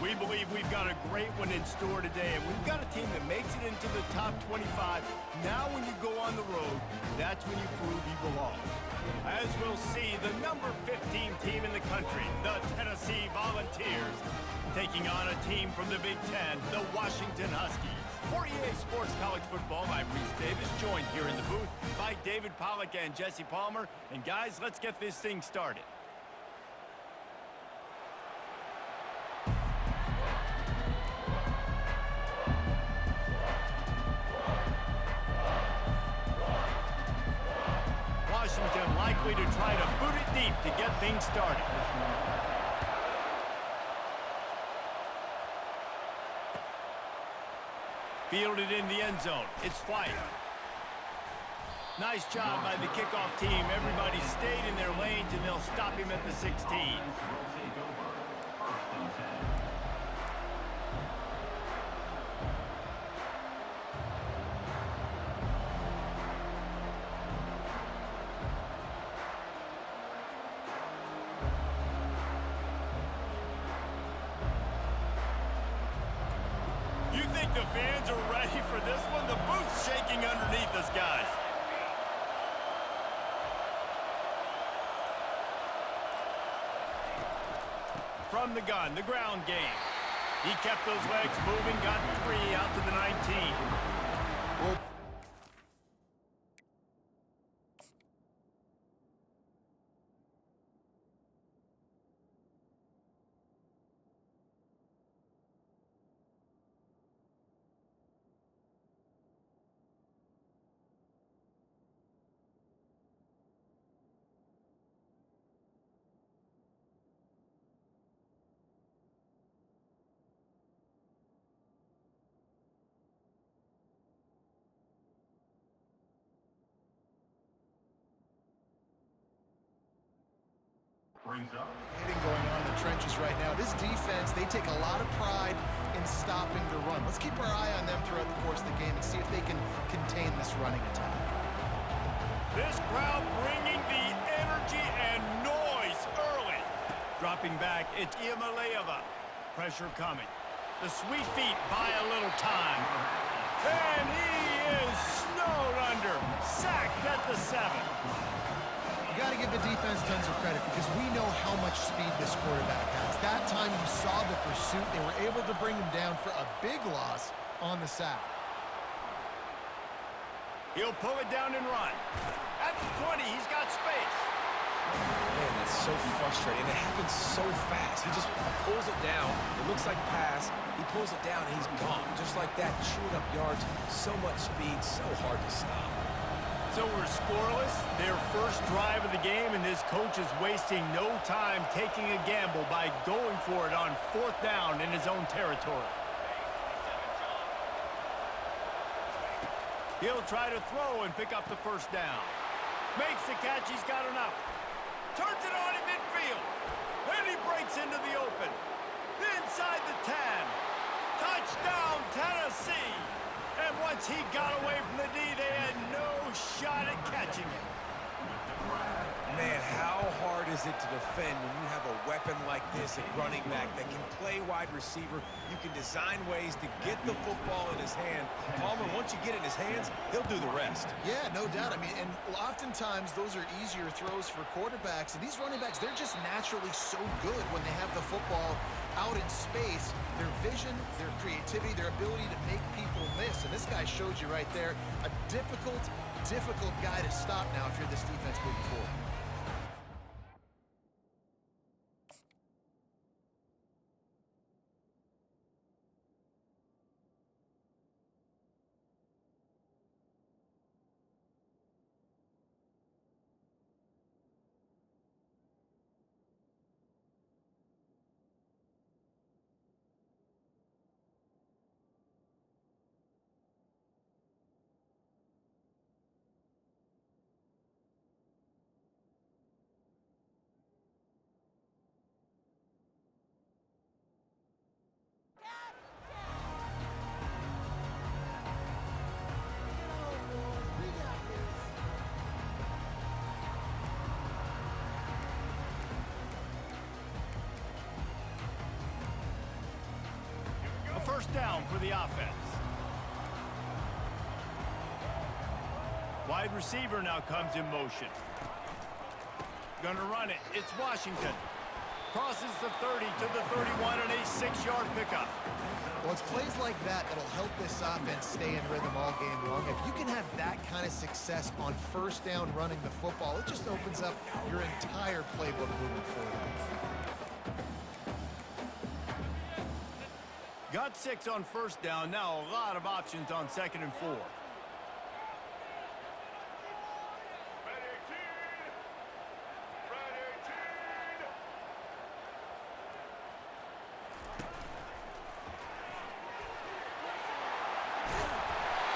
We believe we've got a great one in store today, and we've got a team that makes it into the top 25. Now when you go on the road, that's when you prove you belong. As we'll see, the number 15 team in the country, the Tennessee Volunteers, taking on a team from the Big Ten, the Washington Huskies. For EA Sports College Football, I'm Reese Davis, joined here in the booth by David Pollack and Jesse Palmer. And guys, let's get this thing started. Washington likely to try to boot it deep to get things started. Fielded in the end zone. It's White. Nice job by the kickoff team. Everybody stayed in their lanes, and they'll stop him at the 16. You think the fans are ready for this one? The booth's shaking underneath us, guys. From the gun, the ground game. He kept those legs moving, got 3 out to the 19. Well, going on in the trenches right now. This defense, they take a lot of pride in stopping the run. Let's keep our eye on them throughout the course of the game and see if they can contain this running attack. This crowd bringing the energy and noise early. Dropping back, it's Iamaleava. Pressure coming. The sweet feet buy a little time. And he is snowed under. Sacked at the 7. You got to give the defense tons of credit because we know how much speed this quarterback has. That time you saw the pursuit. They were able to bring him down for a big loss on the sack. He'll pull it down and run. At the 20, he's got space. Man, that's so frustrating. It happens so fast. He just pulls it down. It looks like pass. He pulls it down and he's gone. Just like that, chewing up yards. So much speed, so hard to stop. So we're scoreless, their first drive of the game, and this coach is wasting no time taking a gamble by going for it on 4th down in his own territory. He'll try to throw and pick up the 1st down. Makes the catch, he's got enough. Turns it on in midfield. Then he breaks into the open. Inside the 10. Touchdown, Tennessee. And once he got away from the D, they had no shot at catching him. Man, how hard is it to defend when you have a weapon like this at running back that can play wide receiver? You can design ways to get the football in his hand. Palmer, once you get it in his hands, he'll do the rest. Yeah, no doubt. I mean, and oftentimes those are easier throws for quarterbacks. And these running backs, they're just naturally so good when they have the football out in space. Their vision, their creativity, their ability to make people miss. And this guy showed you right there a difficult guy to stop now if you're this defense moving forward. first down for the offense. Wide receiver now comes in motion. Gonna run it. It's Washington. Crosses the 30 to the 31 and a 6-yard pickup. Well, it's plays like that that'll help this offense stay in rhythm all game long. If you can have that kind of success on first down running the football, it just opens up your entire playbook moving forward. Got 6 on first down. Now a lot of options on 2nd and 4.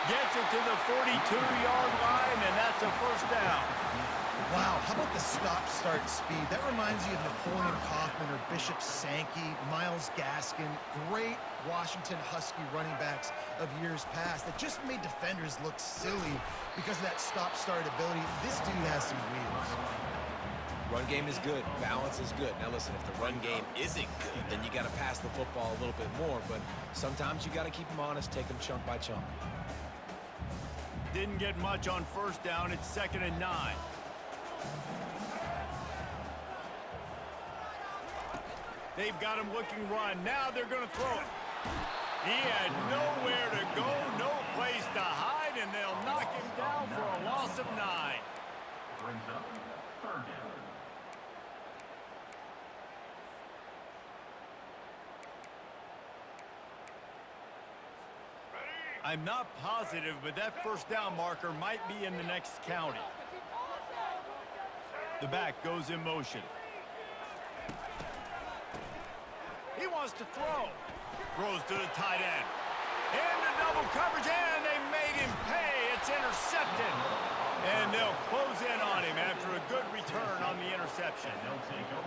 Gets it to the 42-yard line, and that's a first down. Wow, how about the stop-start speed? That reminds you of Napoleon Kaufman or Bishop Sankey, Myles Gaskin, great Washington Husky running backs of years past that just made defenders look silly because of that stop-start ability. This dude has some wheels. Run game is good. Balance is good. Now listen, if the run game isn't good, then you got to pass the football a little bit more. But sometimes you got to keep them honest, take them chunk by chunk. Didn't get much on first down. It's 2nd and 9. They've got him looking run. Now they're going to throw it. He had nowhere to go, no place to hide, and they'll knock him down for a loss of 9. Brings up 3rd down. I'm not positive, but that first down marker might be in the next county. The back goes in motion. He wants to throw. Throws to the tight end. Into double coverage, and they made him pay. It's intercepted. And they'll close in on him after a good return on the interception.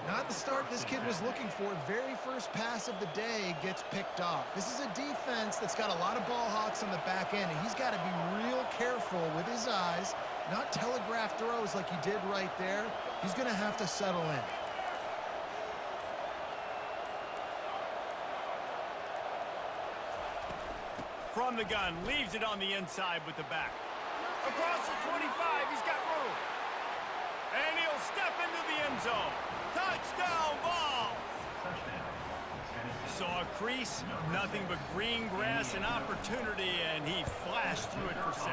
Not the start this kid was looking for. Very first pass of the day gets picked off. This is a defense that's got a lot of ball hawks on the back end, and he's got to be real careful with his eyes, not telegraph throws like he did right there. He's going to have to settle in. From the gun, leaves it on the inside with the back. Across the 25, he's got room. And he'll step into the end zone. Touchdown ball! Saw a crease, nothing but green grass and opportunity, and he flashed through it for 6.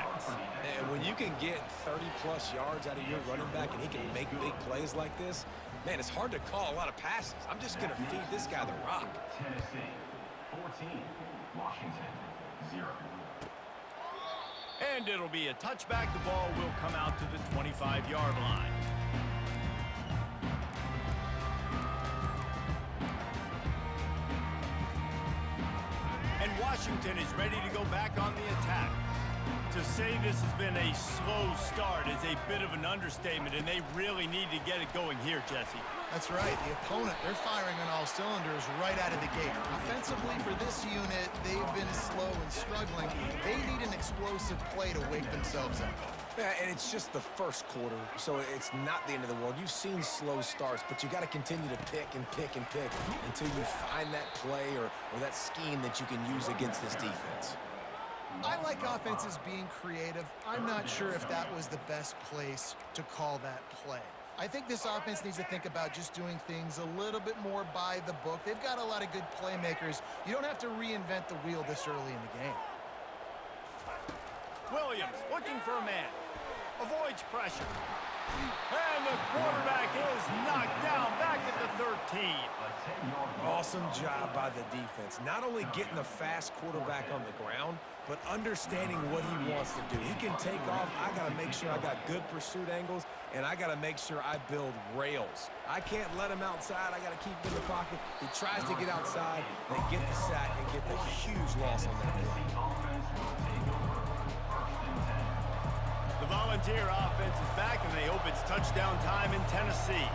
And when you can get 30-plus yards out of your running back and he can make big plays like this, man, it's hard to call a lot of passes. I'm just going to feed this guy the rock. Tennessee 14, Washington 0. And it'll be a touchback. The ball will come out to the 25-yard line. And Washington is ready to go back on the attack. To say this has been a slow start is a bit of an understatement, and they really need to get it going here, Jesse. That's right. The opponent, they're firing on all cylinders right out of the gate. Offensively, for this unit, they've been slow and struggling. They need an explosive play to wake themselves up. Yeah, and it's just the first quarter, so it's not the end of the world. You've seen slow starts, but you got to continue to pick and pick and pick until you find that play or that scheme that you can use against this defense. I like offenses being creative. I'm not sure if that was the best place to call that play. I think this offense needs to think about just doing things a little bit more by the book. They've got a lot of good playmakers. You don't have to reinvent the wheel this early in the game. Williams looking for a man. Avoids pressure. And the quarterback is knocked down back at the 13. Awesome job by the defense. Not only getting the fast quarterback on the ground, but understanding what he wants to do. He can take off. I got to make sure I got good pursuit angles, and I got to make sure I build rails. I can't let him outside. I got to keep him in the pocket. He tries to get outside. They get the sack and get the huge loss on that play. The Volunteer offense is back, and they hope it's touchdown time in Tennessee.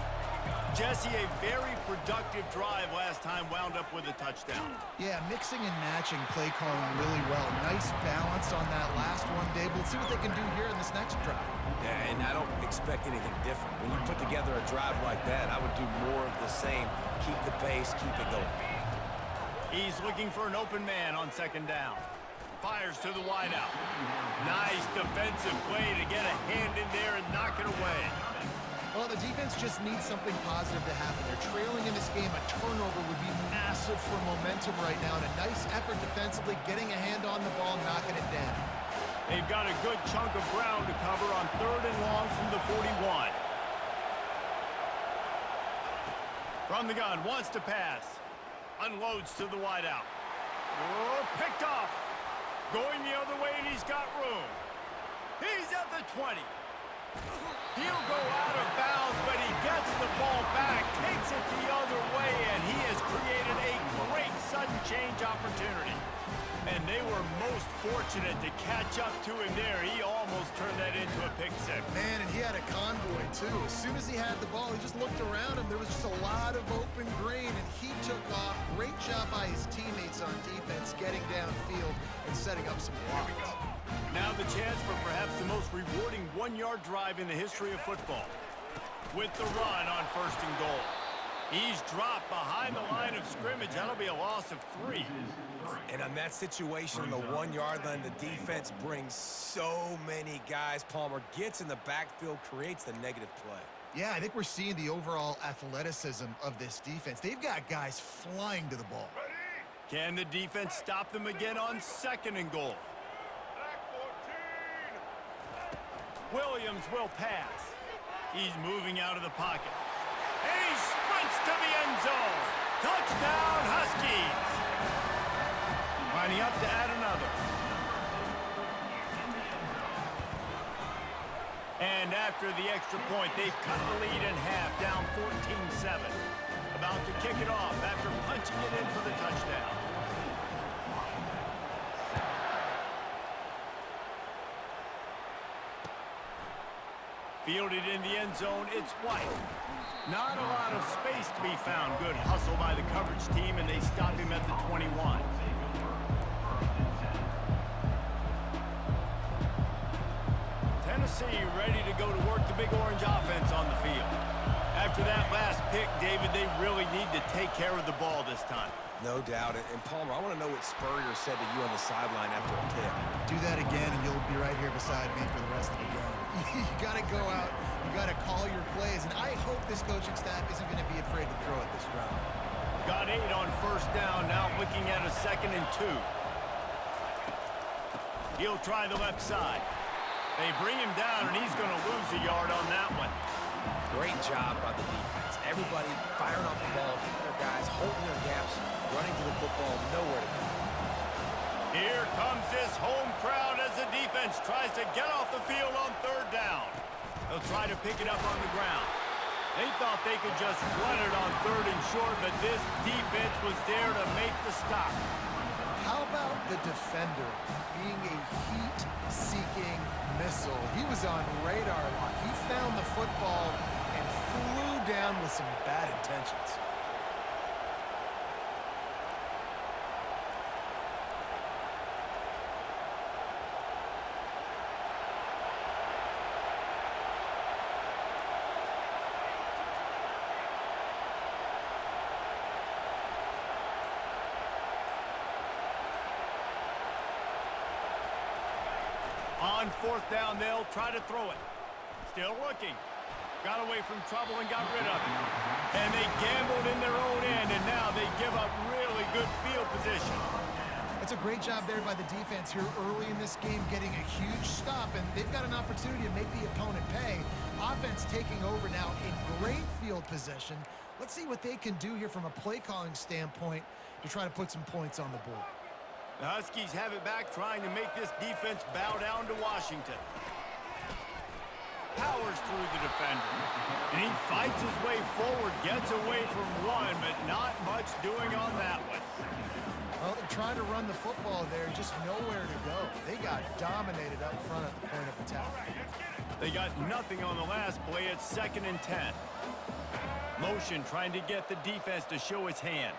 Jesse, a very productive drive last time wound up with a touchdown. Yeah, mixing and matching play calling really well. Nice balance on that last one, Dave. Let's see what they can do here in this next drive. Yeah, and I don't expect anything different. When you put together a drive like that, I would do more of the same. Keep the pace, keep it going. He's looking for an open man on second down. Fires to the wideout. Nice defensive play to get a hand in there and knock it away. Well, the defense just needs something positive to happen. They're trailing in this game. A turnover would be massive for momentum right now. And a nice effort defensively, getting a hand on the ball, knocking it down. They've got a good chunk of ground to cover on 3rd and long from the 41. From the gun, wants to pass. Unloads to the wideout. Oh, picked off. Going the other way, and he's got room. He's at the 20. He'll go out of bounds, but he gets the ball back, takes it the other way, and he has created a great sudden change opportunity. And they were most fortunate to catch up to him there. He almost turned that into a pick six. Man, and he had a convoy, too. As soon as he had the ball, he just looked around him. There was just a lot of open green, and he took off. Great job by his teammates on defense, getting downfield and setting up some blocks. Now the chance for perhaps the most rewarding one-yard drive in the history of football. With the run on 1st and goal. He's dropped behind the line of scrimmage. That'll be a loss of 3. And on that situation, on the 1-yard line, the defense brings so many guys. Palmer gets in the backfield, creates the negative play. Yeah, I think we're seeing the overall athleticism of this defense. They've got guys flying to the ball. Can the defense stop them again on 2nd and goal? Williams will pass. He's moving out of the pocket. And he sprints to the end zone. Touchdown, Huskies. Lining up to add another. And after the extra point, they've cut the lead in half, down 14-7. About to kick it off after punching it in for the touchdown. Fielded in the end zone, it's White. Not a lot of space to be found. Good hustle by the coverage team, and they stop him at the 21. Tennessee ready to go to work the Big Orange offense on the field. After that last pick, David, they really need to take care of the ball this time. No doubt. And Palmer, I want to know what Spurrier said to you on the sideline after a pick. Do that again, and you'll be right here beside me for the rest of the game. You got to go out. You got to call your plays. And I hope this coaching staff isn't going to be afraid to throw it this round. Got 8 on 1st down. Now looking at a 2nd and 2. He'll try the left side. They bring him down, and he's going to lose a yard on that one. Great job by the defense. Everybody firing off the ball, hitting their guys, holding their gaps, running to the football, nowhere to go. Here comes this home crowd as the defense tries to get off the field on 3rd down. They'll try to pick it up on the ground. They thought they could just run it on 3rd and short, but this defense was there to make the stop. How about the defender being a heat-seeking missile? He was on radar lock. He found the football and flew down with some bad intentions. On 4th down, they'll try to throw it. Still looking. Got away from trouble and got rid of it. And they gambled in their own end, and now they give up really good field position. It's a great job there by the defense here early in this game, getting a huge stop, and they've got an opportunity to make the opponent pay. Offense taking over now in great field position. Let's see what they can do here from a play-calling standpoint to try to put some points on the board. The Huskies have it back, trying to make this defense bow down to Washington. Powers through the defender. And he fights his way forward, gets away from one, but not much doing on that one. Well, they're trying to run the football there, just nowhere to go. They got dominated up front at the point of attack. They got nothing on the last play. It's 2nd and 10. Motion trying to get the defense to show its hand.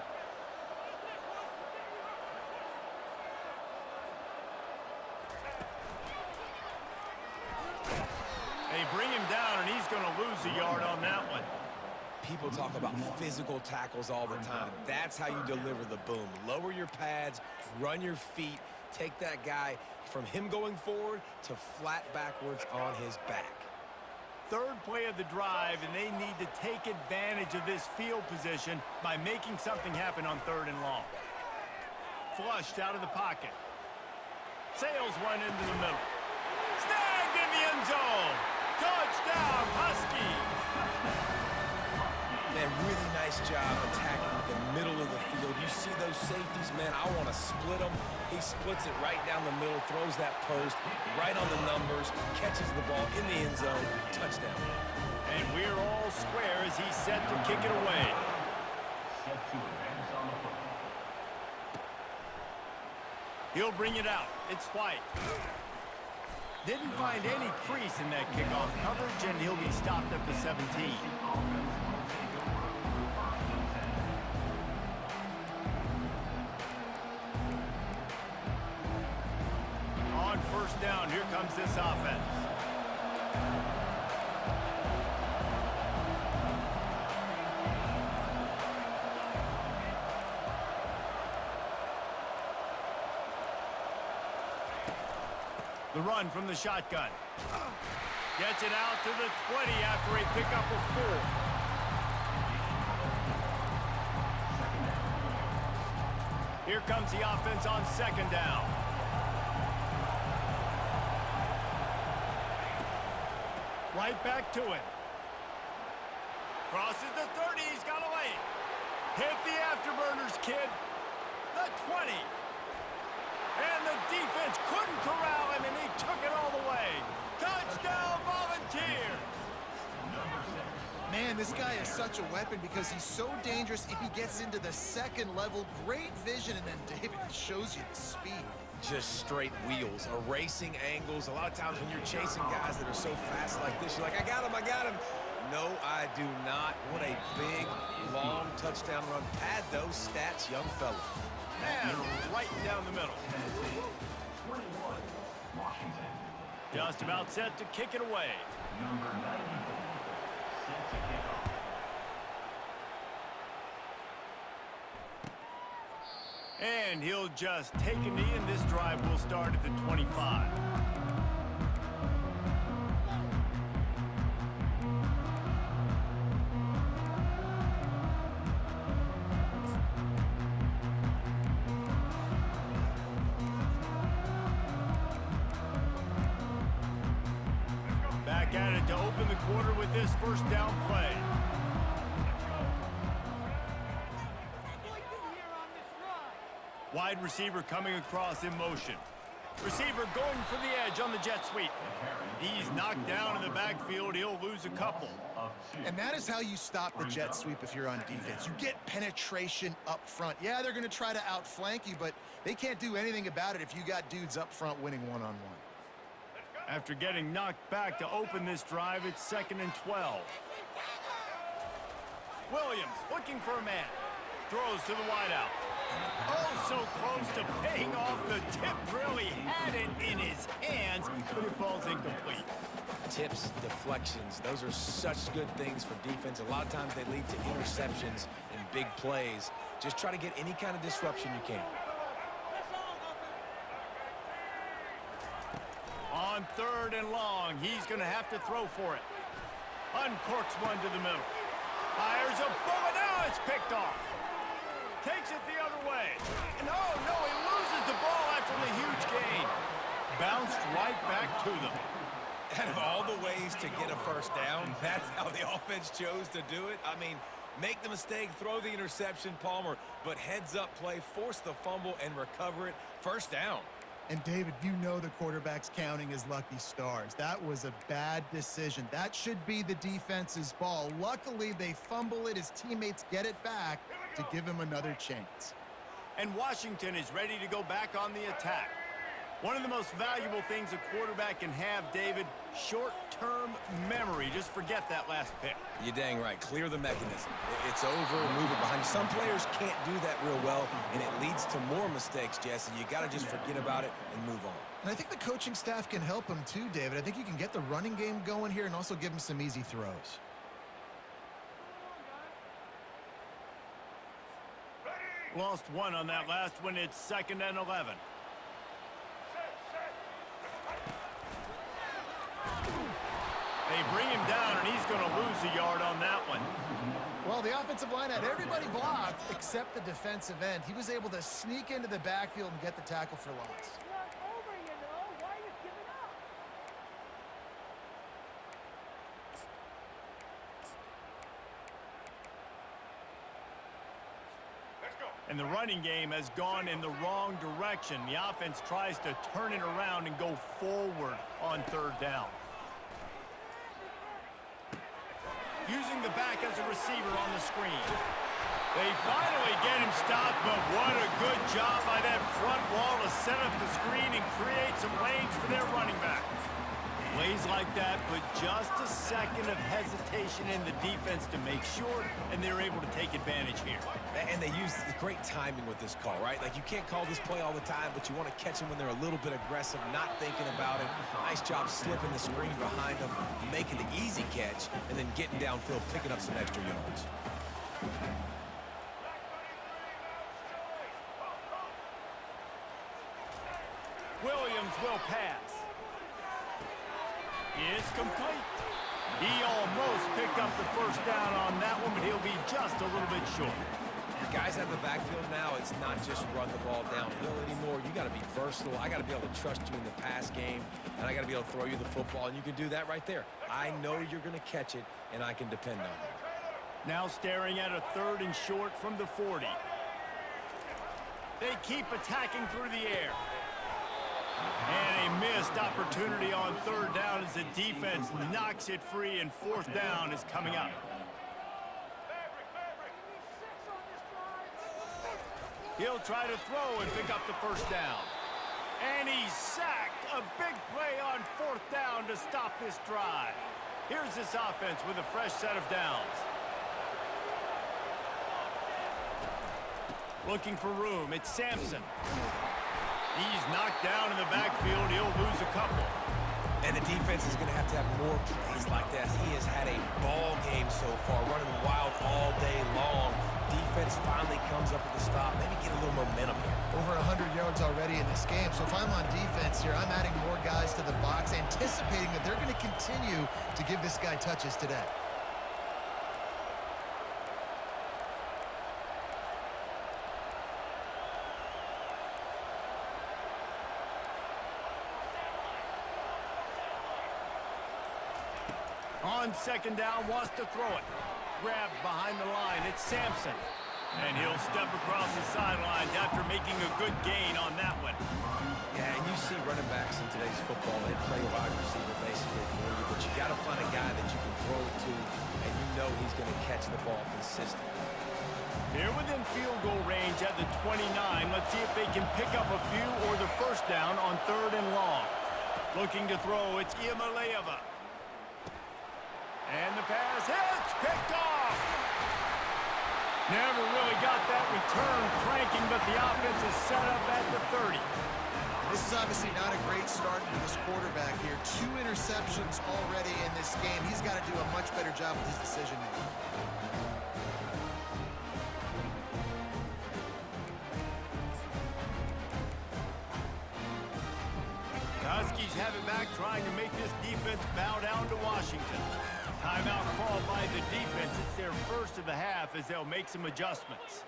They bring him down, and he's going to lose a yard on that one. People talk about physical tackles all the time. That's how you deliver the boom. Lower your pads, run your feet, take that guy from him going forward to flat backwards on his back. Third play of the drive, and they need to take advantage of this field position by making something happen on 3rd and long. Flushed out of the pocket. Sails one into the middle. Snagged in the end zone. Touchdown, Huskies. Man, really nice job attacking the middle of the field. You see those safeties, man, I want to split them. He splits it right down the middle, throws that post, right on the numbers, catches the ball in the end zone, touchdown. And we're all square as he's set to kick it away. Set to advance on the football. He'll bring it out. It's White. Didn't find any crease in that kickoff coverage, and he'll be stopped at the 17. On 1st down, here comes this offense. The run from the shotgun. Gets it out to the 20 after a pickup of 4. Here comes the offense on 2nd down. Right back to it. Crosses the 30. He's got away. Hit the afterburners, kid. The 20. And the defense couldn't corral him, and he took it all the way. Touchdown, Volunteers! Man, this guy is such a weapon because he's so dangerous if he gets into the 2nd level. Great vision, and then David shows you the speed. Just straight wheels, erasing angles. A lot of times when you're chasing guys that are so fast like this, you're like, I got him, I got him. No, I do not. What a big, long touchdown run. Pad those stats, young fella. And right down the middle. 21, Washington. Just about set to kick it away. Number 94, set to kick off. And he'll just take a knee, and this drive will start at the 25. Back at it to open the quarter with this 1st down play. Wide receiver coming across in motion. Receiver going for the edge on the jet sweep. He's knocked down in the backfield. He'll lose a couple. And that is how you stop the jet sweep if you're on defense. You get penetration up front. Yeah, they're going to try to outflank you, but they can't do anything about it if you got dudes up front winning one-on-one. After getting knocked back to open this drive, it's 2nd and 12. Williams looking for a man. Throws to the wideout. Oh, so close to paying off. The tip really had it in his hands, but it falls incomplete. Tips, deflections, those are such good things for defense. A lot of times they lead to interceptions and big plays. Just try to get any kind of disruption you can. On 3rd and long, he's going to have to throw for it. Uncorks one to the middle. Fires a bullet. Now it's picked off. Takes it the other way. And oh, no, he loses the ball after the huge gain. Bounced right back to them. Out of all the ways to get a 1st down, that's how the offense chose to do it. I mean, make the mistake, throw the interception, Palmer, but heads-up play, force the fumble, and recover it. 1st down. And, David, you know the quarterback's counting his lucky stars. That was a bad decision. That should be the defense's ball. Luckily, they fumble it. His teammates get it back to give him another chance. And Washington is ready to go back on the attack. One of the most valuable things a quarterback can have, David, short-term memory. Just forget that last pick. You're dang right. Clear the mechanism. It's over, move it behind. Some players can't do that real well, and it leads to more mistakes, Jesse. You got to just forget about it and move on. And I think the coaching staff can help him too, David. I think you can get the running game going here and also give him some easy throws. Lost one on that last one. It's 2nd and 11. They bring him down, and he's going to lose a yard on that one. Well, the offensive line had everybody blocked except the defensive end. He was able to sneak into the backfield and get the tackle for loss. And the running game has gone in the wrong direction. The offense tries to turn it around and go forward on 3rd down. Using the back as a receiver on the screen. They finally get him stopped, but what a good job by that front wall to set up the screen and create some lanes for their running back. Plays like that put just a second of hesitation in the defense to make sure, and they're able to take advantage here. And they use great timing with this call, right? Like, you can't call this play all the time, but you want to catch them when they're a little bit aggressive, not thinking about it. Nice job slipping the screen behind them, making the easy catch, and then getting downfield, picking up some extra yards. Williams will pass. It's complete. He almost picked up the 1st down on that one, but he'll be just a little bit short. Guys out of the backfield now, it's not just run the ball downhill anymore. You got to be versatile. I got to be able to trust you in the pass game, and I got to be able to throw you the football, and you can do that right there. I know you're going to catch it, and I can depend on you. Now staring at a 3rd and short from the 40. They keep attacking through the air. And a missed opportunity on 3rd down as the defense knocks it free, and 4th down is coming up. He'll try to throw and pick up the 1st down. And he's sacked. A big play on 4th down to stop this drive. Here's this offense with a fresh set of downs. Looking for room. It's Sampson. He's knocked down in the backfield. He'll lose a couple. And the defense is going to have more plays like that. He has had a ball game so far, running wild all day long. Defense finally comes up with the stop. Maybe get a little momentum here. Over 100 yards already in this game. So if I'm on defense here, I'm adding more guys to the box, anticipating that they're going to continue to give this guy touches today. On 2nd down, wants to throw it. Grabbed behind the line. It's Sampson. And he'll step across the sidelines after making a good gain on that one. Yeah, and you see running backs in today's football, they play wide receiver basically for you, but you got to find a guy that you can throw it to, and you know he's going to catch the ball consistently. They're within field goal range at the 29. Let's see if they can pick up a few or the 1st down on 3rd and long. Looking to throw, it's Iamaleava. And the pass hits, picked off. Never really got that return cranking, but the offense is set up at the 30. This is obviously not a great start for this quarterback here. 2 interceptions already in this game. He's got to do a much better job with his decision-making. Huskies have it back, trying to make this defense bow down to Washington. Timeout called by the defense. It's their 1st of the half as they'll make some adjustments.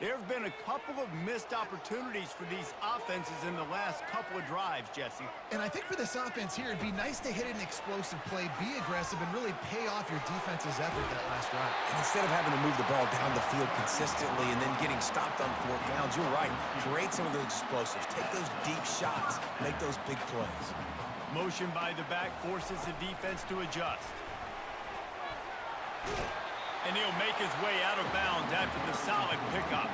There have been a couple of missed opportunities for these offenses in the last couple of drives, Jesse. And I think for this offense here, it'd be nice to hit an explosive play, be aggressive, and really pay off your defense's effort that last drive. And instead of having to move the ball down the field consistently and then getting stopped on 4th downs, you're right. Create some of those explosives. Take those deep shots. Make those big plays. Motion by the back forces the defense to adjust. And he'll make his way out of bounds after the solid pickup.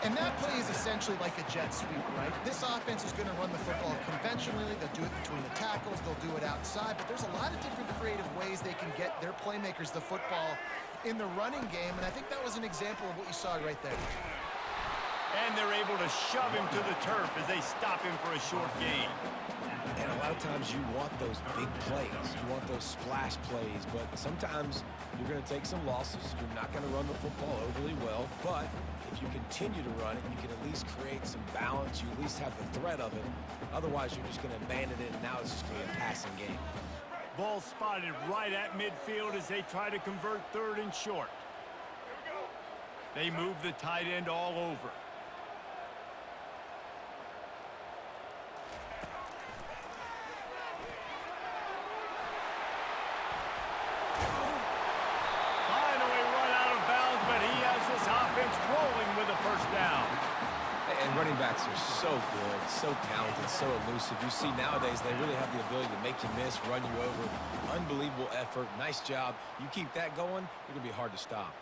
And that play is essentially like a jet sweep, right? This offense is going to run the football conventionally. They'll do it between the tackles. They'll do it outside. But there's a lot of different creative ways they can get their playmakers the football in the running game. And I think that was an example of what you saw right there. And they're able to shove him to the turf as they stop him for a short gain. And a lot of times you want those big plays. You want those splash plays. But sometimes you're going to take some losses. You're not going to run the football overly well. But if you continue to run it, you can at least create some balance. You at least have the threat of it. Otherwise, you're just going to abandon it, and now it's just going to be a passing game. Ball spotted right at midfield as they try to convert third and short. They move the tight end all over. Finally run out of bounds, but he has this offense rolling with a first down. And running backs are so good, so talented, so elusive. You see nowadays they really have the ability to make you miss, run you over. Unbelievable effort. Nice job. You keep that going, you're going to be hard to stop.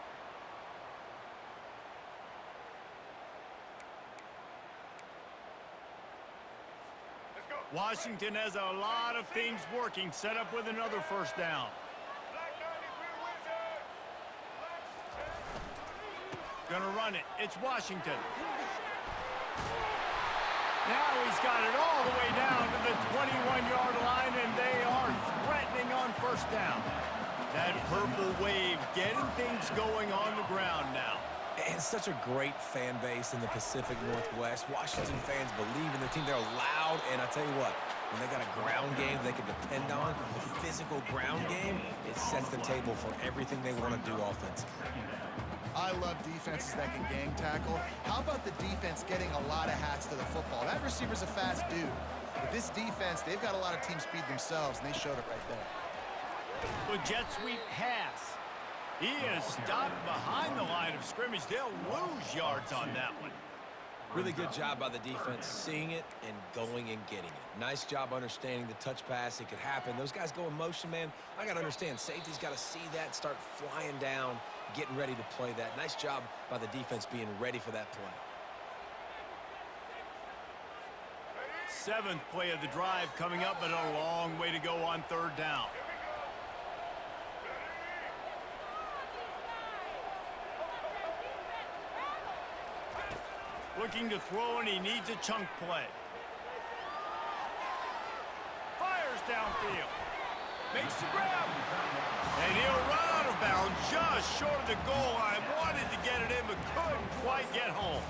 Washington has a lot of things working, set up with another first down. Gonna run it. It's Washington. Now he's got it all the way down to the 21-yard line, and they are threatening on first down. That purple wave getting things going on the ground now. And such a great fan base in the Pacific Northwest. Washington fans believe in their team. They're loud, and I tell you what, when they got a ground game they can depend on, the physical ground game, it sets the table for everything they want to do offensively. I love defenses that can gang tackle. How about the defense getting a lot of hats to the football? That receiver's a fast dude. With this defense, they've got a lot of team speed themselves, and they showed it right there. Well, jet sweep pass. He is stopped behind the line of scrimmage. They'll lose yards on that one. Really good job by the defense seeing it and going and getting it. Nice job understanding the touch pass. It could happen. Those guys go in motion, man. I got to understand. Safety's got to see that, start flying down, getting ready to play that. Nice job by the defense being ready for that play. Seventh play of the drive coming up, but a long way to go on third down. Looking to throw, and he needs a chunk play. Fires downfield. Makes the grab. And he'll run out of bounds just short of the goal line. Wanted to get it in, but couldn't quite get home.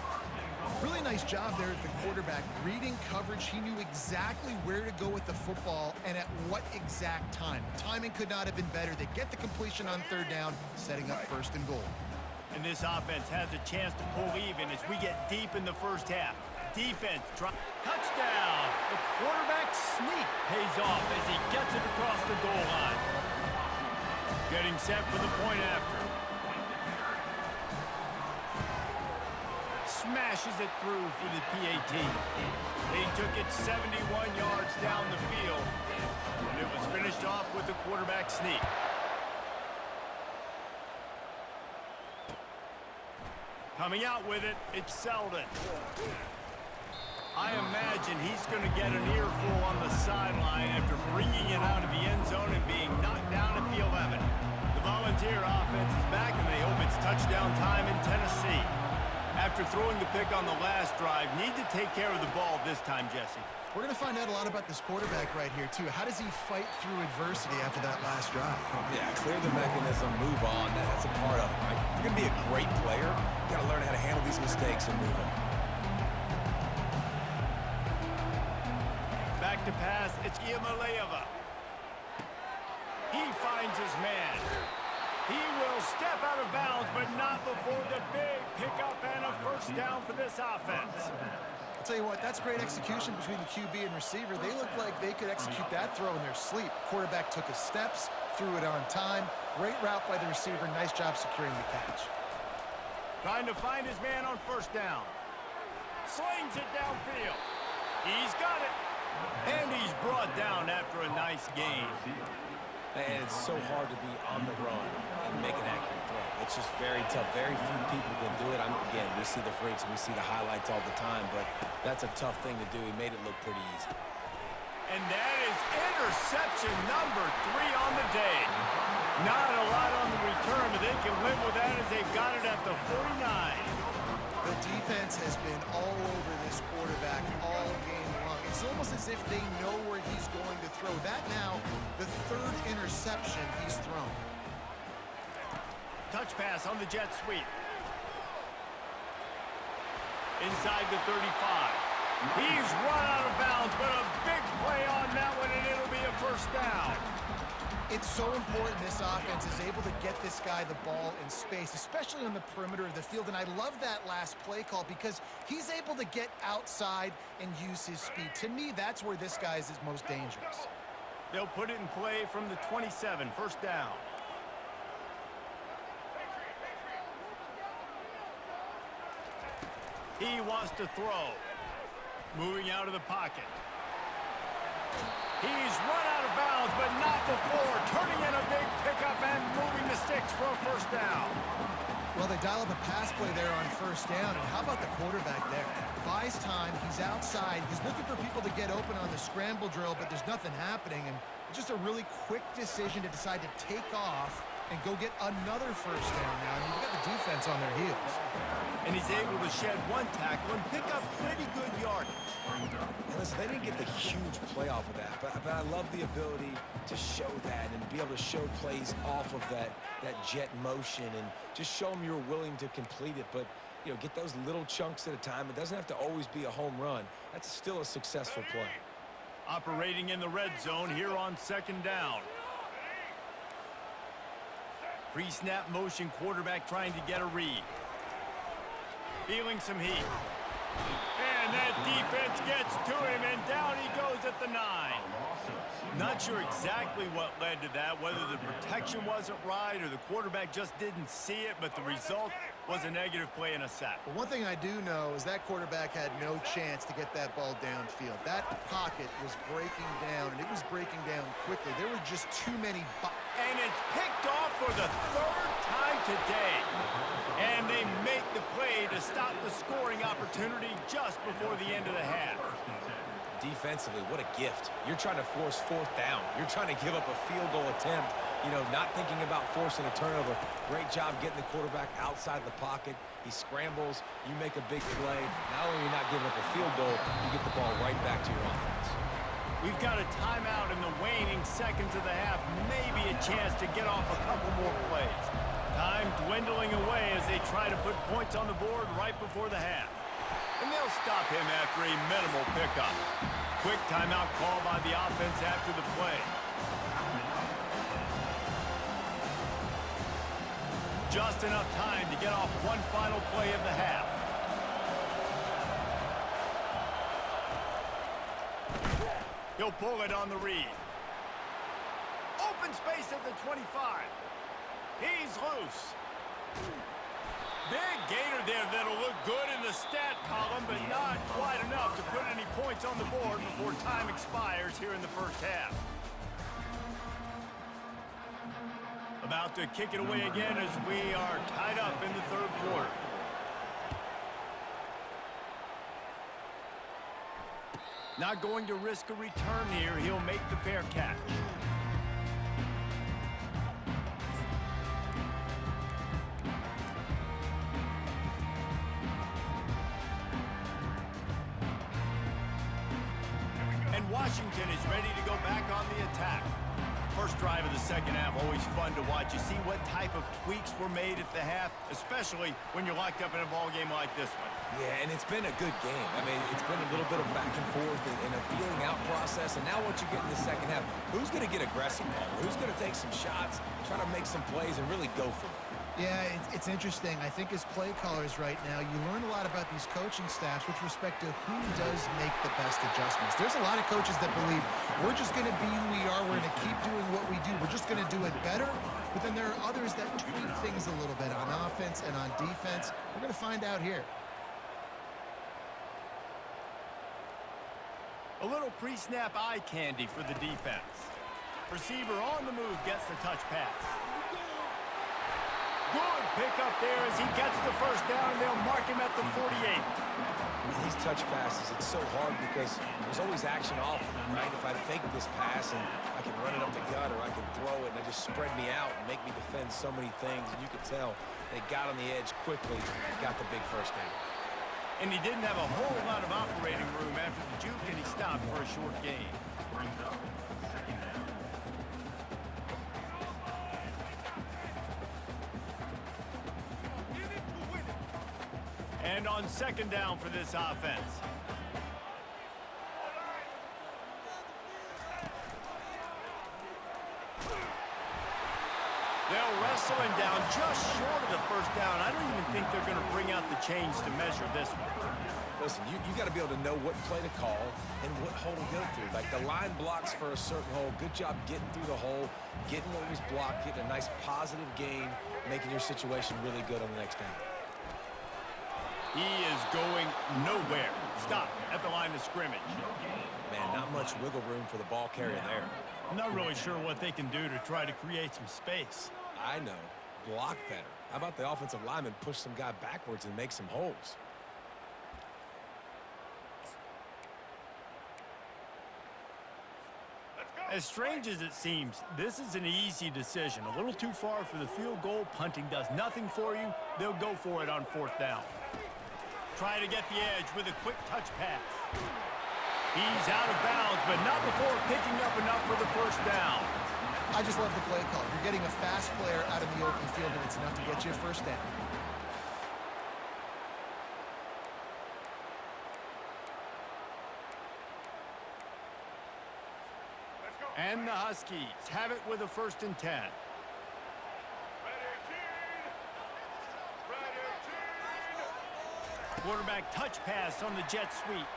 Really nice job there at the quarterback. Reading coverage, he knew exactly where to go with the football and at what exact time. The timing could not have been better. They get the completion on third down, setting up first and goal. And this offense has a chance to pull even as we get deep in the first half. Defense drop. Touchdown! The quarterback sneak pays off as he gets it across the goal line. Getting set for the point after. Smashes it through for the PAT. They took it 71 yards down the field, and it was finished off with the quarterback sneak. Coming out with it, it's Selden. I imagine he's going to get an earful on the sideline after bringing it out of the end zone and being knocked down at the 11. The Volunteer offense is back, and they hope it's touchdown time in Tennessee. After throwing the pick on the last drive, need to take care of the ball this time, Jesse. We're going to find out a lot about this quarterback right here, too. How does he fight through adversity after that last drive? Yeah, clear the mechanism, move on. That's a part of it, right? If you're going to be a great player, you got to learn how to handle these mistakes and move on. Back to pass, it's Iamaleava. He finds his man. He will step out of bounds, but not before the big pickup and a first down for this offense. I'll tell you what, that's great execution between the QB and receiver. They look like they could execute that throw in their sleep. Quarterback took his steps, threw it on time. Great route by the receiver. Nice job securing the catch. Trying to find his man on first down. Slings it downfield. He's got it. And he's brought down after a nice gain. And it's so hard to be on the run and make an accurate throw. It's just very tough. Very few people can do it. Again, we see the freaks, we see the highlights all the time, but that's a tough thing to do. He made it look pretty easy. And that is interception number 3 on the day. Not a lot on the return, but they can live with that as they've got it at the 49. The defense has been all over this quarterback all game long. It's almost as if they know where he's going to throw. That now, the third interception he's thrown. Touch pass on the jet sweep. inside the 35. He's run out of bounds, but a big play on that one, and it'll be a first down. It's so important this offense is able to get this guy the ball in space, especially on the perimeter of the field. And I love that last play call because he's able to get outside and use his speed. To me, that's where this guy is most dangerous. They'll put it in play from the 27, first down. He wants to throw. Moving out of the pocket. He's run out of bounds, but not before. Turning in a big pickup and moving the sticks for a first down. Well, they dial up a pass play there on first down, and how about the quarterback there? Buys time, he's outside, he's looking for people to get open on the scramble drill, but there's nothing happening, and just a really quick decision to decide to take off and go get another first down now. I mean, you got the defense on their heels. And he's able to shed one tackle and pick up pretty good yardage. Listen, they didn't get the huge play off of that, but I love the ability to show that and be able to show plays off of that jet motion and just show them you're willing to complete it. But, you know, get those little chunks at a time. It doesn't have to always be a home run. That's still a successful play. Operating in the red zone here on second down. Pre-snap motion, quarterback trying to get a read. Feeling some heat. And that defense gets to him, and down he goes at the 9. Not sure exactly what led to that, whether the protection wasn't right or the quarterback just didn't see it, but the result was a negative play and a sack. But one thing I do know is that quarterback had no chance to get that ball downfield. That pocket was breaking down, and it was breaking down quickly. There were just too many. And it's picked off for the third time today. And they make the play to stop the scoring opportunity just before the end of the half. Defensively, what a gift. You're trying to force fourth down. You're trying to give up a field goal attempt, you know, not thinking about forcing a turnover. Great job getting the quarterback outside the pocket. He scrambles. You make a big play. Not only are you not giving up a field goal, you get the ball right back to your offense. We've got a timeout in the waning seconds of the half. Maybe a chance to get off a couple more plays. Time dwindling away as they try to put points on the board right before the half. And they'll stop him after a minimal pickup. Quick timeout call by the offense after the play. Just enough time to get off one final play of the half. He'll pull it on the read. Open space at the 25. He's loose. Big gainer there that'll look good in the stat column, but not quite enough to put any points on the board before time expires here in the first half. About to kick it away again as we are tied up in the third quarter. Not going to risk a return here. He'll make the fair catch. And Washington is ready to go back on the attack. First drive of the second half, always fun to watch. You see what type of tweaks were made at the half, especially when you're locked up in a ball game like this one. Yeah, and it's been a good game. I mean, it's been a little bit of back and forth and a feeling out process. And now what you get in the second half, who's going to get aggressive, Paul? Who's going to take some shots, try to make some plays, and really go for it? Yeah, it's interesting. I think as play callers right now, you learn a lot about these coaching staffs with respect to who does make the best adjustments. There's a lot of coaches that believe we're just going to be who we are. We're going to keep doing what we do. We're just going to do it better. But then there are others that tweak things a little bit on offense and on defense. We're going to find out here. A little pre-snap eye candy for the defense. Receiver on the move gets the touch pass. Good pickup there as he gets the first down, and they'll mark him at the 48. These touch passes, it's so hard because there's always action off, right? If I fake this pass and I can run it up the gut or I can throw it and it just spread me out and make me defend so many things, and you can tell they got on the edge quickly, got the big first down. And he didn't have a whole lot of operating room after the juke, and he stopped for a short gain. And on on second down for this offense. They'll wrestle him down just short of the first down. I don't even think they're going to bring out the chains to measure this one. Listen, you got to be able to know what play to call and what hole to go through. Like the line blocks for a certain hole. Good job getting through the hole, getting what was blocked, getting a nice positive gain, making your situation really good on the next down. He is going nowhere. Stop at the line of scrimmage. Man, not much wiggle room for the ball carrier there. I'm not really sure what they can do to try to create some space. I know. Block better. How about the offensive lineman push some guy backwards and make some holes? As strange as it seems, this is an easy decision. A little too far for the field goal. Punting does nothing for you. They'll go for it on fourth down. Try to get the edge with a quick touch pass. He's out of bounds, but not before picking up enough for the first down. I just love the play call. You're getting a fast player out of the open field, and it's enough to get you a first down. And the Huskies have it with a 1st and 10. Quarterback touch pass on the jet sweep.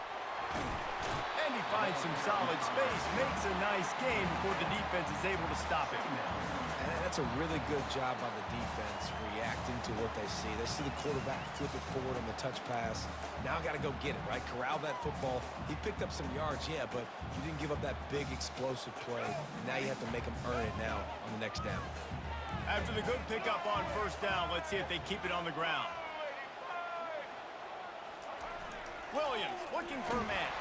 And he finds some solid space, makes a nice gain before the defense is able to stop him. And that's a really good job by the defense reacting to what they see. They see the quarterback flip it forward on the touch pass. Now I got to go get it, right? Corral that football. He picked up some yards, yeah, but you didn't give up that big explosive play. Now you have to make him earn it now on the next down. After the good pickup on first down, let's see if they keep it on the ground. Williams looking for a man.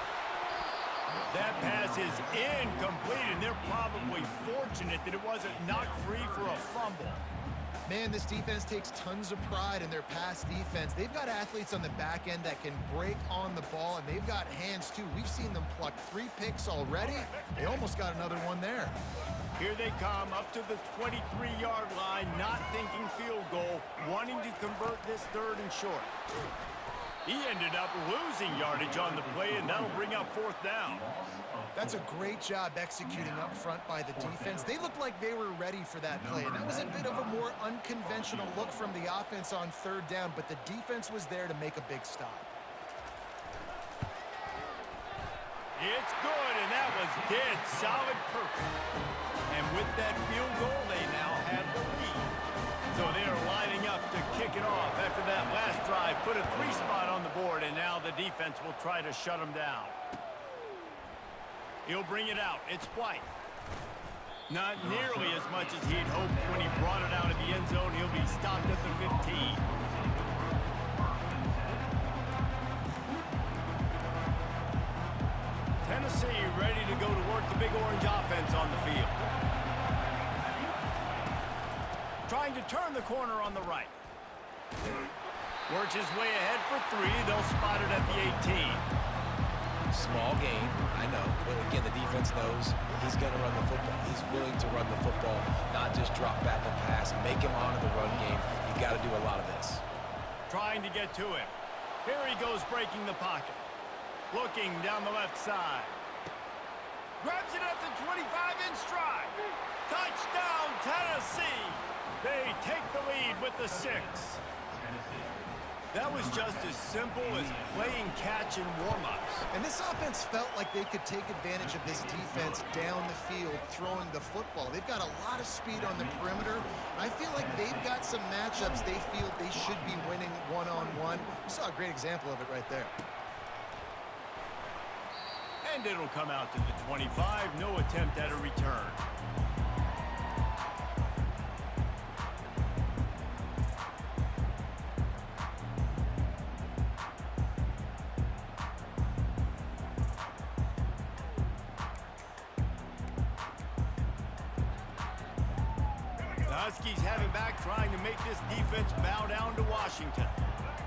That pass is incomplete, and they're probably fortunate that it wasn't knocked free for a fumble. Man, this defense takes tons of pride in their pass defense. They've got athletes on the back end that can break on the ball, and they've got hands, too. We've seen them pluck 3 picks already. They almost got another one there. Here they come up to the 23-yard line, not thinking field goal, wanting to convert this 3rd and short. He ended up losing yardage on the play, and that'll bring up 4th down. That's a great job executing up front by the defense. They looked like they were ready for that play, and that was a bit of a more unconventional look from the offense on 3rd down, but the defense was there to make a big stop. It's good, and that was dead solid perfect. And with that field goal, they now have the lead. So they are lining up to kick it off after that last drive. Put a 3-spot on the board, and now the defense will try to shut them down. He'll bring it out. It's White. Not nearly as much as he'd hoped when he brought it out of the end zone. He'll be stopped at the 15. Tennessee ready to go to work the Big Orange offense on the field. Trying to turn the corner on the right. Works his way ahead for 3. They'll spot it at the 18. Small gain, I know, but again, the defense knows he's going to run the football. He's willing to run the football, not just drop back and pass, make him honor the run game. You got to do a lot of this. Trying to get to him. Here he goes breaking the pocket. Looking down the left side. Grabs it at the 25 in stride. Touchdown, Tennessee. They take the lead with the 6. That was just as simple as playing catch in warm-ups. And this offense felt like they could take advantage of this defense down the field, throwing the football. They've got a lot of speed on the perimeter. I feel like they've got some matchups they feel they should be winning one-on-one. You saw a great example of it right there. And it'll come out to the 25. No attempt at a return. Huskies have it back, trying to make this defense bow down to Washington.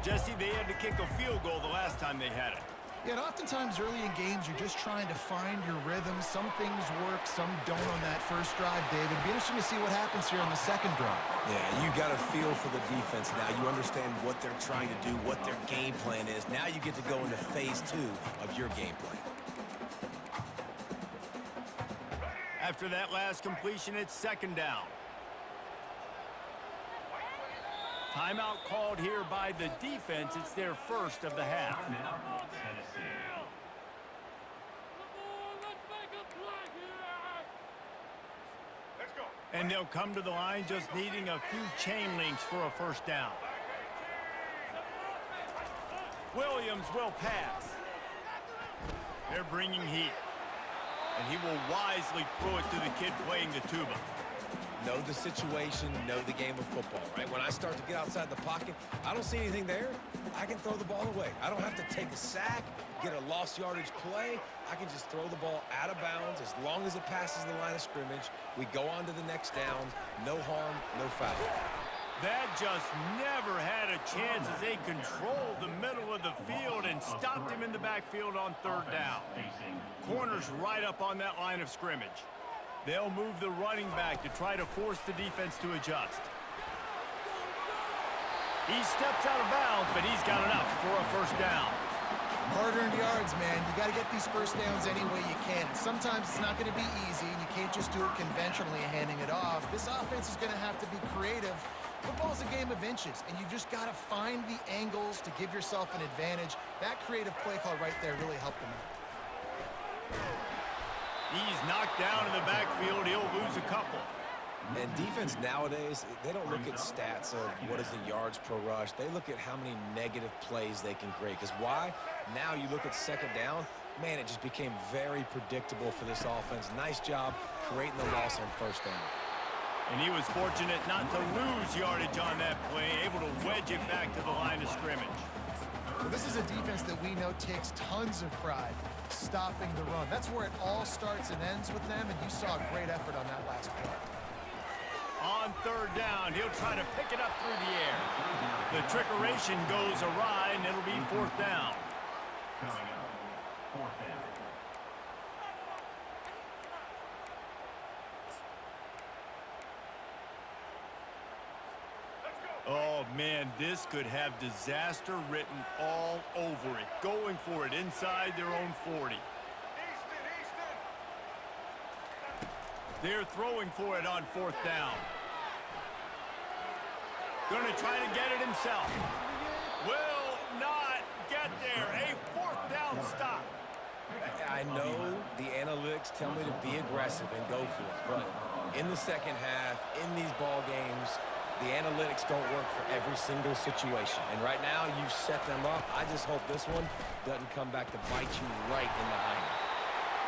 Jesse, they had to kick a field goal the last time they had it. Yeah, and oftentimes early in games, you're just trying to find your rhythm. Some things work, some don't on that first drive, David. It'll be interesting to see what happens here on the second drive. Yeah, you got a feel for the defense now. You understand what they're trying to do, what their game plan is. Now you get to go into phase 2 of your game plan. After that last completion, it's second down. Timeout called here by the defense. It's their first of the half. And they'll come to the line just needing a few chain links for a first down. Williams will pass. They're bringing heat. And he will wisely throw it to the kid playing the tuba. Know the situation, know the game of football, right? When I start to get outside the pocket, I don't see anything there. I can throw the ball away. I don't have to take a sack, get a lost yardage play. I can just throw the ball out of bounds as long as it passes the line of scrimmage. We go on to the next down. No harm, no foul. That just never had a chance as they controlled the middle of the field and stopped him in the backfield on third down. Corners right up on that line of scrimmage. They'll move the running back to try to force the defense to adjust. He steps out of bounds, but he's got enough for a first down. Hard-earned yards, man. You got to get these first downs any way you can. Sometimes it's not going to be easy, and you can't just do it conventionally handing it off. This offense is going to have to be creative. Football's a game of inches, and you've just got to find the angles to give yourself an advantage. That creative play call right there really helped them out. He's knocked down in the backfield. He'll lose a couple. And defense nowadays, they don't look at stats of what is the yards per rush. They look at how many negative plays they can create. Because why? Now you look at second down, man, it just became very predictable for this offense. Nice job creating the loss on first down. And he was fortunate not to lose yardage on that play, able to wedge it back to the line of scrimmage. Well, this is a defense that we know takes tons of pride stopping the run. That's where it all starts and ends with them, and you saw a great effort on that last play. On third down, he'll try to pick it up through the air. The trickeration goes awry, and it'll be fourth down. Coming up, fourth down. Oh, man, this could have disaster written all over it. Going for it inside their own 40. They're throwing for it on fourth down. Going to try to get it himself. Will not get there. A fourth down stop. I know the analytics tell me to be aggressive and go for it, but in the second half, in these ball games, the analytics don't work for every single situation. And right now, you've set them up. I just hope this one doesn't come back to bite you right in the eye.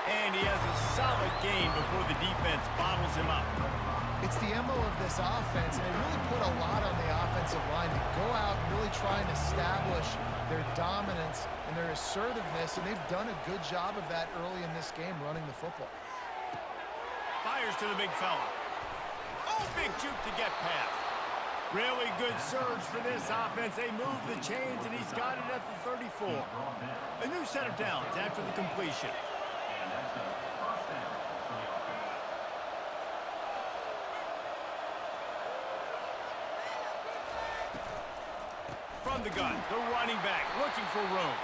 And he has a solid gain before the defense bottles him up. It's the MO of this offense, and they really put a lot on the offensive line to go out and really try and establish their dominance and their assertiveness, and they've done a good job of that early in this game running the football. Fires to the big fella. Oh, big juke to get past. Really good surge for this offense. They move the chains, and he's got it at the 34. A new set of downs after the completion. And that's a first down for the offense. From the gun, the running back looking for room.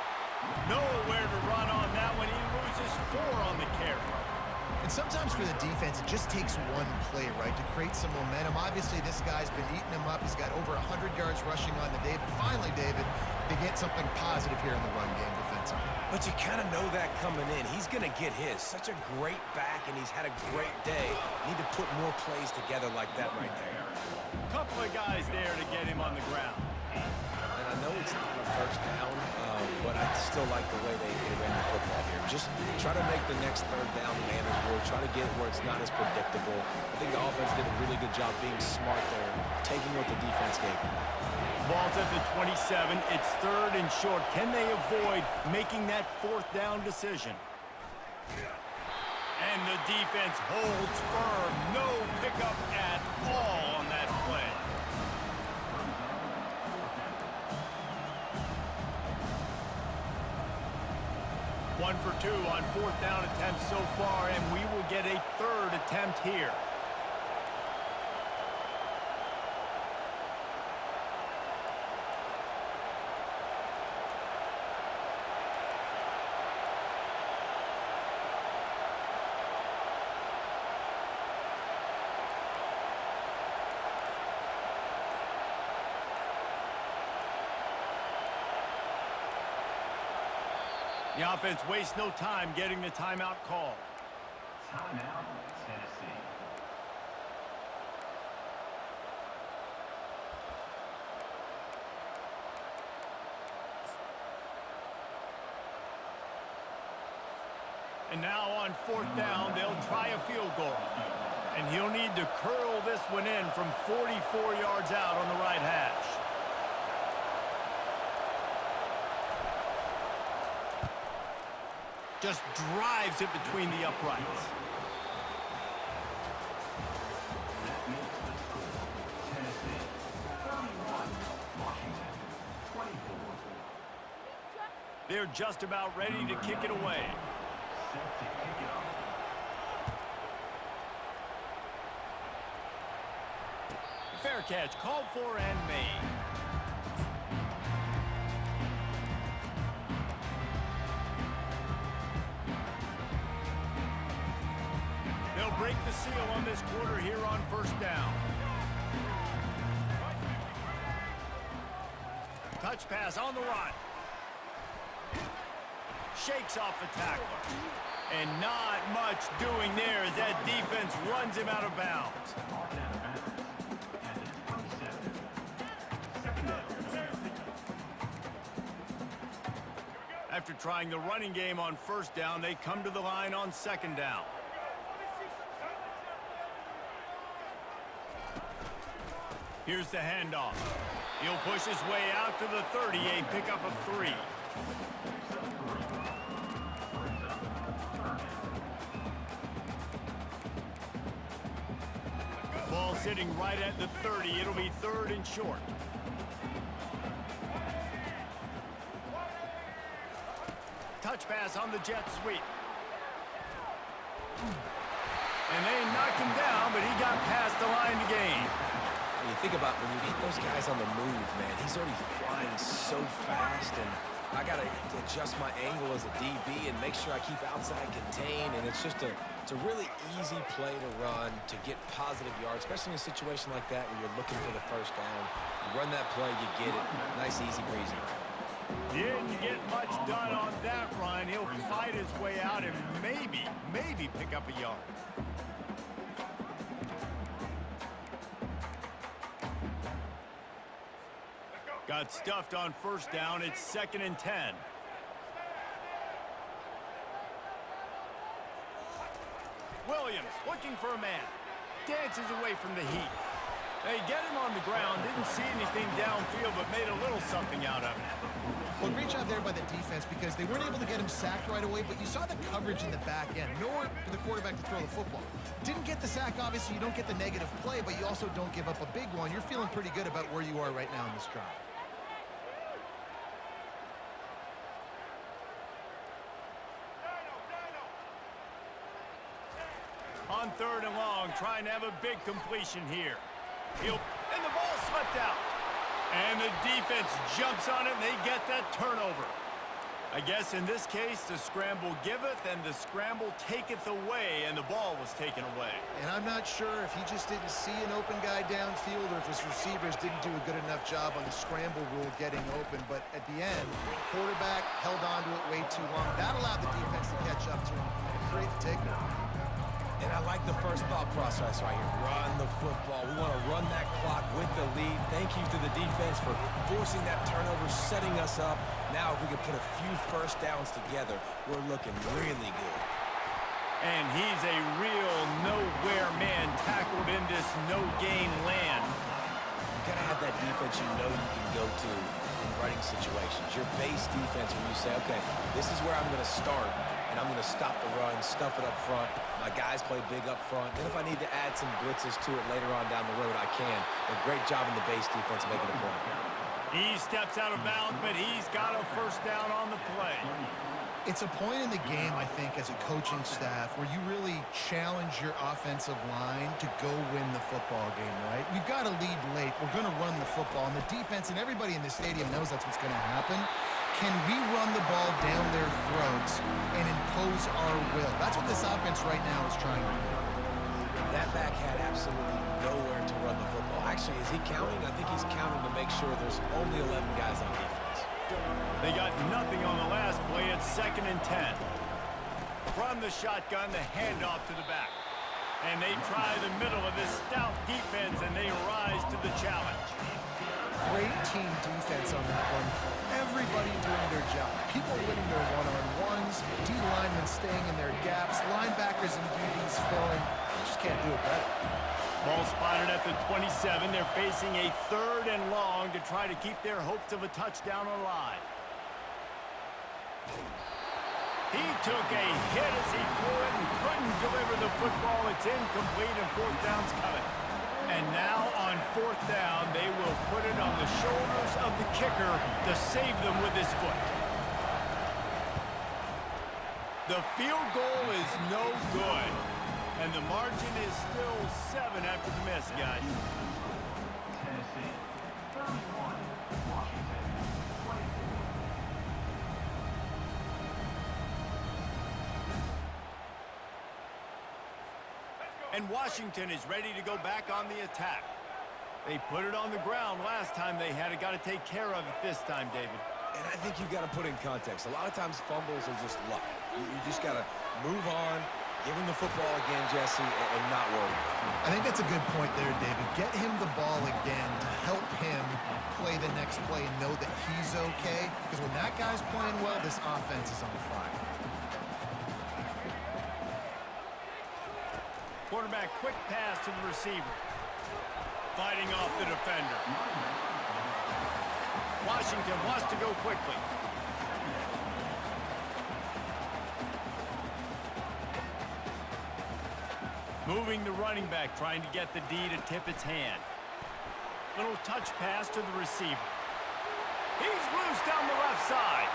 Nowhere to run on that one. He loses 4 on the carry. And sometimes for the defense, it just takes one play, right, to create some momentum. Obviously, this guy's been eating him up. He's got over 100 yards rushing on the day. But finally, David, they get something positive here in the run game defensively. But you kind of know that coming in. He's going to get his. Such a great back, and he's had a great day. Need to put more plays together like that right there. Couple of guys there to get him on the ground. And I know it's not a first down, but I still like the way they ran the football here. Just try to make the next third down manageable. Try to get it where it's not as predictable. I think the offense did a really good job being smart there, taking what the defense gave them. Ball's at the 27. It's third and short. Can they avoid making that fourth down decision? And the defense holds firm. No pickup at all on that play. 1 for 2 on 4th down attempts so far, and we will get a 3rd attempt here. The offense wastes no time getting the timeout call. Timeout, Tennessee. And now on 4th down, they'll try a field goal. And he'll need to curl this one in from 44 yards out on the right hash. Just drives it between the uprights. That makes the score Tennessee 31, Washington 24. They're just about ready to kick it away. Set to kick it off. Fair catch called for and made. They'll break the seal on this quarter here on 1st down. Touch pass on the run. Shakes off the tackler. And not much doing there as that defense runs him out of bounds. And it's 27. Second down. After trying the running game on 1st down, they come to the line on 2nd down. Here's the handoff. He'll push his way out to the 30, a pickup of 3. Ball sitting right at the 30. It'll be 3rd and short. Touch pass on the jet sweep. And they knocked him down, but he got past the line to gain. When you think about when you hit those guys on the move, man, he's already flying so fast, and I got to adjust my angle as a DB and make sure I keep outside contained, and it's just a really easy play to run to get positive yards, especially in a situation like that where you're looking for the 1st down. You run that play, you get it. Nice, easy breezy. Didn't get much done on that run. He'll fight his way out and maybe pick up a yard. Got stuffed on 1st down. It's 2nd and 10. Williams looking for a man. Dances away from the heat. They get him on the ground. Didn't see anything downfield, but made a little something out of it. Well, great job there by the defense because they weren't able to get him sacked right away, but you saw the coverage in the back end. Nowhere for the quarterback to throw the football. Didn't get the sack, obviously. You don't get the negative play, but you also don't give up a big one. You're feeling pretty good about where you are right now in this drive. On 3rd and long, trying to have a big completion here. And the ball slipped out. And the defense jumps on it, and they get that turnover. I guess in this case, the scramble giveth and the scramble taketh away, and the ball was taken away. And I'm not sure if he just didn't see an open guy downfield or if his receivers didn't do a good enough job on the scramble rule getting open. But at the end, quarterback held on to it way too long. That allowed the defense to catch up to him and create the takeaway. And I like the first thought process right here. Run the football. We want to run that clock with the lead. Thank you to the defense for forcing that turnover, setting us up. Now, if we can put a few 1st downs together, we're looking really good. And he's a real nowhere man tackled in this no-gain land. You got to have that defense you know you can go to in running situations. Your base defense where you say, okay, this is where I'm going to start, and I'm going to stop the run, stuff it up front. My guys play big up front. Then if I need to add some blitzes to it later on down the road, I can. A great job in the base defense making a play. He steps out of bounds, but he's got a 1st down on the play. It's a point in the game, I think, as a coaching staff where you really challenge your offensive line to go win the football game, right? We've got to lead late. We're going to run the football, and the defense and everybody in the stadium knows that's what's going to happen. Can we run the ball down their throats and impose our will? That's what this offense right now is trying to do. That back had absolutely nowhere to run the football. Actually, is he counting? I think he's counting to make sure there's only 11 guys on defense. They got nothing on the last play. It's 2nd and 10. From the shotgun, the handoff to the back. And they try the middle of this stout defense, and they rise to the challenge. Great team defense on that one. Everybody doing their job. People winning their one-on-ones, D-linemen staying in their gaps, linebackers and DBs filling. You just can't do it better. Ball spotted at the 27. They're facing a 3rd and long to try to keep their hopes of a touchdown alive. He took a hit as he threw it and couldn't deliver the football. It's incomplete and 4th down's coming. And now on 4th down, they will put it on the shoulders of the kicker to save them with his foot. The field goal is no good. And the margin is still 7 after the miss, guys. Tennessee, 31, Washington, 24. And Washington is ready to go back on the attack. They put it on the ground last time they had it. Got to take care of it this time, David. And I think you've got to put in context. A lot of times fumbles are just luck. You just got to move on, give him the football again, Jesse, and not worry. I think that's a good point there, David. Get him the ball again to help him play the next play and know that he's okay. Because when that guy's playing well, this offense is on fire. Quarterback, quick pass to the receiver. Fighting off the defender. Washington wants to go quickly. Moving the running back, trying to get the D to tip its hand. Little touch pass to the receiver. He's loose down the left side.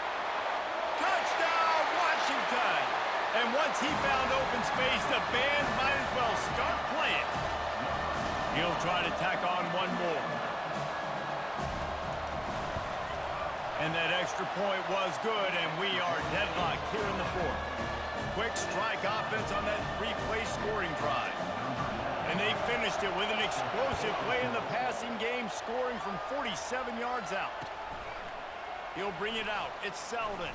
Touchdown, Washington! And once he found open space, the band might as well start playing. He'll try to tack on one more. And that extra point was good, and we are deadlocked here in the 4th. Quick strike offense on that 3-play scoring drive. And they finished it with an explosive play in the passing game, scoring from 47 yards out. He'll bring it out. It's Selden.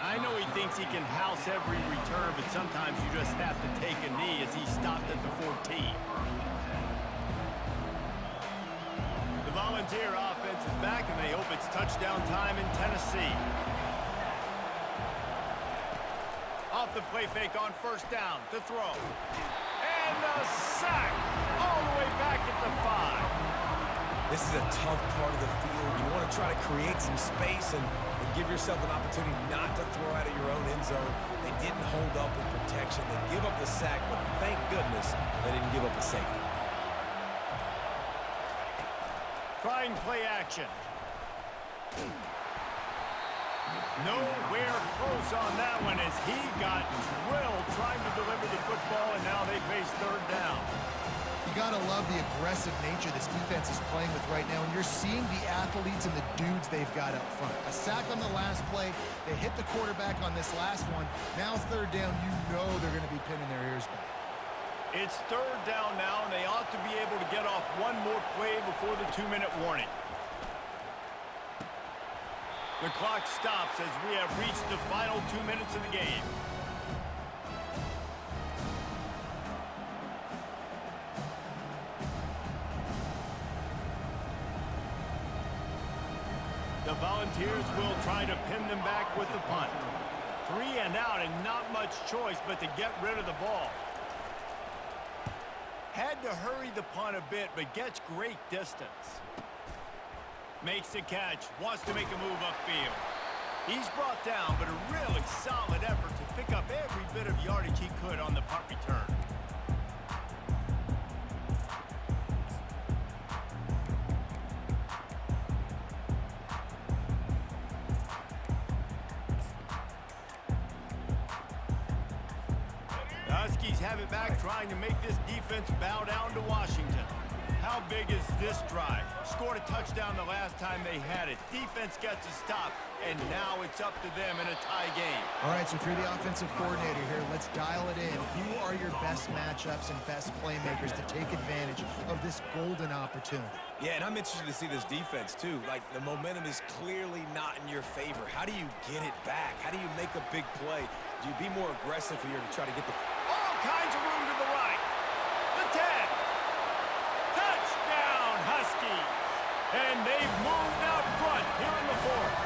I know he thinks he can house every return, but sometimes you just have to take a knee as he stopped at the 14. The Volunteer offense is back, and they hope it's touchdown time in Tennessee. Off the play fake on 1st down to throw. And a sack all the way back at the 5. This is a tough part of the field. You want to try to create some space and give yourself an opportunity not to throw out of your own end zone. They didn't hold up with protection. They give up the sack, but thank goodness they didn't give up a safety. Trying play action. Nowhere close on that one as he got drilled trying to deliver the football, and now they face 3rd down. You got to love the aggressive nature this defense is playing with right now, and you're seeing the athletes and the dudes they've got up front. A sack on the last play. They hit the quarterback on this last one. Now 3rd down, you know they're going to be pinning their ears back. It's 3rd down now, and they ought to be able to get off one more play before the 2-minute warning. The clock stops as we have reached the final 2 minutes of the game. The Volunteers will try to pin them back with the punt. 3 and out and not much choice but to get rid of the ball. Had to hurry the punt a bit, but gets great distance. Makes the catch, wants to make a move upfield. He's brought down, but a really solid effort to pick up every bit of yardage he could on the punt return. Huskies have it back, trying to make this defense bow down to Washington. How big is this drive? Scored a touchdown the last time they had it. Defense gets a stop, and now it's up to them in a tie game. All right, so if you're the offensive coordinator here, let's dial it in. Who are your best matchups and best playmakers to take advantage of this golden opportunity? Yeah, and I'm interested to see this defense, too. Like, the momentum is clearly not in your favor. How do you get it back? How do you make a big play? Do you be more aggressive here to try to get the... All kinds of room to the right. The 10. Touchdown, Huskies. And they've moved out front here in the fourth.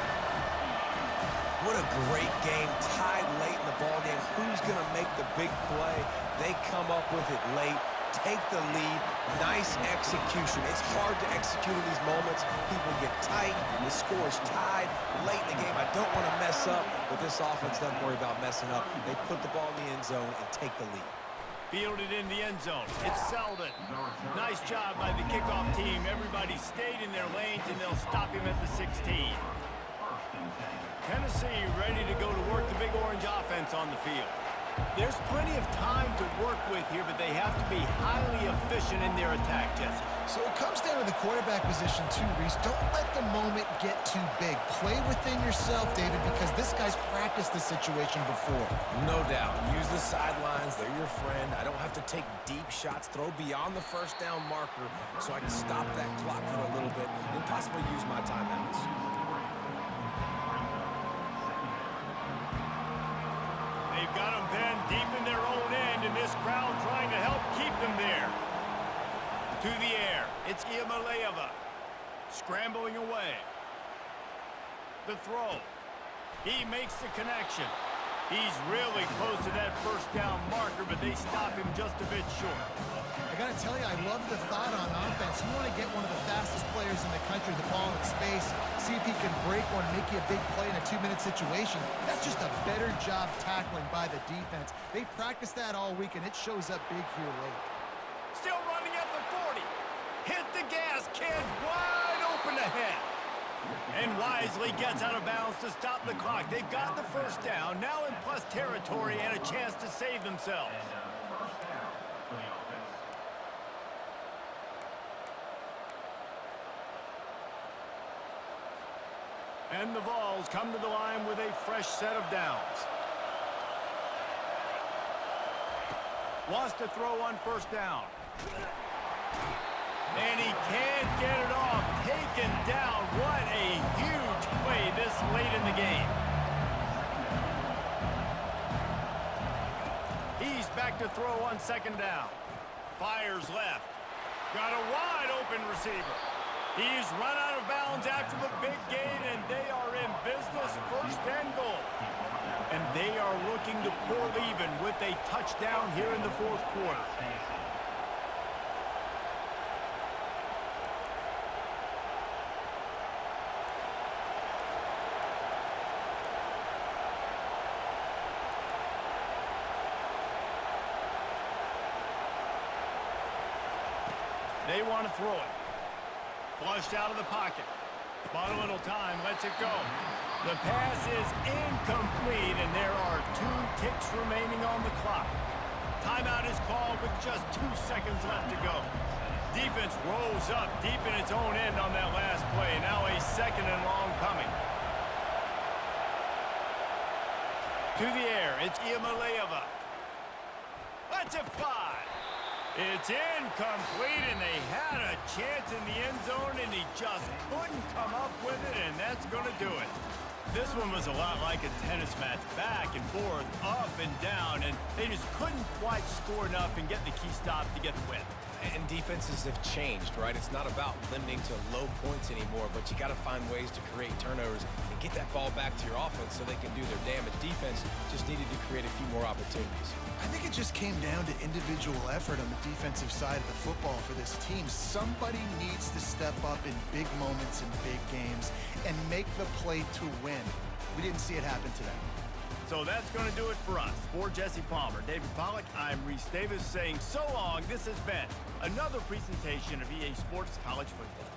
What a great game, tied late in the ballgame. Who's going to make the big play? They come up with it late, take the lead. Nice execution. It's hard to execute in these moments. People get tight. The score's tied late in the game. I don't want to mess up, but this offense doesn't worry about messing up. They put the ball in the end zone and take the lead. Fielded in the end zone. It's Selden. Nice job by the kickoff team. Everybody stayed in their lanes, and they'll stop him at the 16. Tennessee ready to go to work the Big Orange offense on the field. There's plenty of time to work with here, but they have to be highly efficient in their attack, Jesse. So it comes down to the quarterback position too, Reese. Don't let the moment get too big. Play within yourself, David, because this guy's practiced this situation before. No doubt. Use the sidelines. They're your friend. I don't have to take deep shots. Throw beyond the first down marker so I can stop that clock for a little bit and possibly use my timeouts. They've got them pinned deep in their own end, and this crowd trying to help keep them there. To the air, it's Iamaleava. Scrambling away. The throw. He makes the connection. He's really close to that first down marker, but they stop him just a bit short. I got to tell you, I love the thought on offense. You want to get one of the fastest players in the country the ball in space, see if he can break one, make you a big play in a 2-minute situation. That's just a better job tackling by the defense. They practiced that all week, and it shows up big here late. Still running at the 40. Hit the gas, kid. Wide open ahead. And wisely gets out of bounds to stop the clock. They've got the first down, now in plus territory, and a chance to save themselves. And the Vols come to the line with a fresh set of downs. Wants to throw on first down. And he can't get it off. Taken down. What a huge play this late in the game. He's back to throw on second down. Fires left. Got a wide open receiver. He's run out of bounds after the big gain, and they are in business, first and goal. And they are looking to pull even with a touchdown here in the fourth quarter. They want to throw it. Flushed out of the pocket. Bought a little time, lets it go. The pass is incomplete, and there are 2 ticks remaining on the clock. Timeout is called with just 2 seconds left to go. Defense rolls up deep in its own end on that last play. Now a second and long coming. To the air, it's Iamaleava. Lets it fly. It's incomplete, and they had a chance in the end zone, and he just couldn't come up with it, and that's going to do it. This one was a lot like a tennis match, back and forth, up and down, and they just couldn't quite score enough and get the key stop to get the win. And defenses have changed, right? It's not about limiting to low points anymore, but you got to find ways to create turnovers and get that ball back to your offense so they can do their damage. Defense just needed to create a few more opportunities. I think it just came down to individual effort on the defensive side of the football for this team. Somebody needs to step up in big moments in big games and make the play to win. We didn't see it happen today. So that's going to do it for us. For Jesse Palmer, David Pollack, I'm Reese Davis saying so long. This has been another presentation of EA Sports College Football.